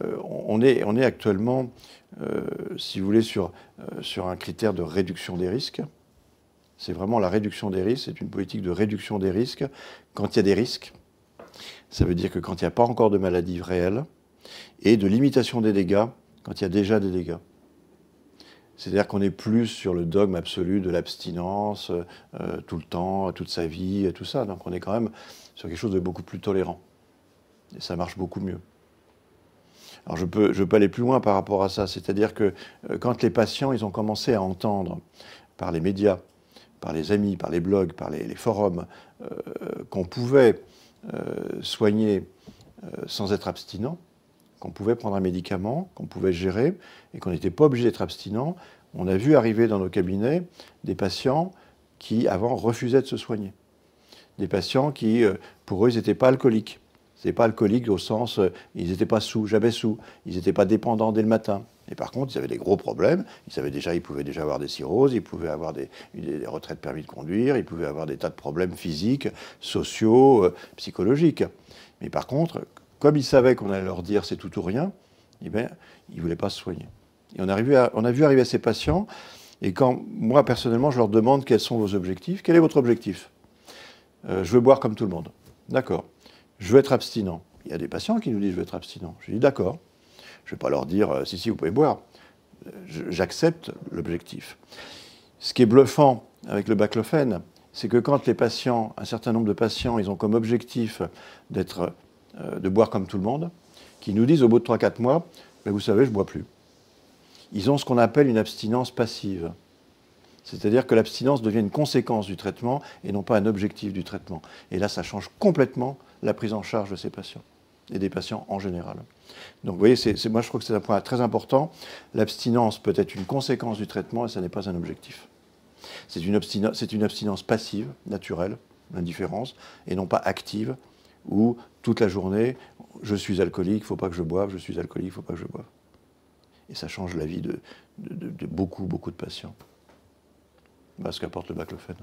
on est actuellement, si vous voulez, sur un critère de réduction des risques. C'est vraiment la réduction des risques, c'est une politique de réduction des risques quand il y a des risques. Ça veut dire que quand il n'y a pas encore de maladie réelle, et de limitation des dégâts quand il y a déjà des dégâts. C'est-à-dire qu'on est plus sur le dogme absolu de l'abstinence tout le temps, toute sa vie, tout ça. Donc on est quand même sur quelque chose de beaucoup plus tolérant. Et ça marche beaucoup mieux. Alors je peux aller plus loin par rapport à ça. C'est-à-dire que quand les patients ils ont commencé à entendre par les médias, par les amis, par les blogs, par les forums, qu'on pouvait soigner sans être abstinent, qu'on pouvait prendre un médicament, qu'on pouvait gérer, et qu'on n'était pas obligé d'être abstinent, on a vu arriver dans nos cabinets des patients qui, avant, refusaient de se soigner. Des patients qui, pour eux, ils n'étaient pas alcooliques. Ils n'étaient pas alcooliques au sens, ils n'étaient pas sous, jamais sous. Ils n'étaient pas dépendants dès le matin. Et par contre, ils avaient des gros problèmes. Ils pouvaient déjà avoir des cirrhoses, ils pouvaient avoir des retraits de permis de conduire, ils pouvaient avoir des tas de problèmes physiques, sociaux, psychologiques. Mais par contre, comme ils savaient qu'on allait leur dire c'est tout ou rien, eh bien, ils ne voulaient pas se soigner. Et on a vu arriver ces patients, et quand moi, personnellement, je leur demande quels sont vos objectifs, quel est votre objectif? Je veux boire comme tout le monde. D'accord. Je veux être abstinent. Il y a des patients qui nous disent je veux être abstinent. Je dis d'accord. Je ne vais pas leur dire si, vous pouvez boire. J'accepte l'objectif. Ce qui est bluffant avec le baclofène, c'est que quand les patients, un certain nombre de patients, ils ont comme objectif de boire comme tout le monde, qui nous disent au bout de 3-4 mois, ben vous savez, je ne bois plus. Ils ont ce qu'on appelle une abstinence passive. C'est-à-dire que l'abstinence devient une conséquence du traitement et non pas un objectif du traitement. Et là, ça change complètement la prise en charge de ces patients et des patients en général. Donc vous voyez, moi je trouve que c'est un point très important. L'abstinence peut être une conséquence du traitement et ça n'est pas un objectif. C'est une abstinence passive, naturelle, l'indifférence, et non pas active, où toute la journée, je suis alcoolique, il ne faut pas que je boive, je suis alcoolique, il ne faut pas que je boive. Et ça change la vie de beaucoup, beaucoup de patients. Voilà ce qu'apporte le baclofène.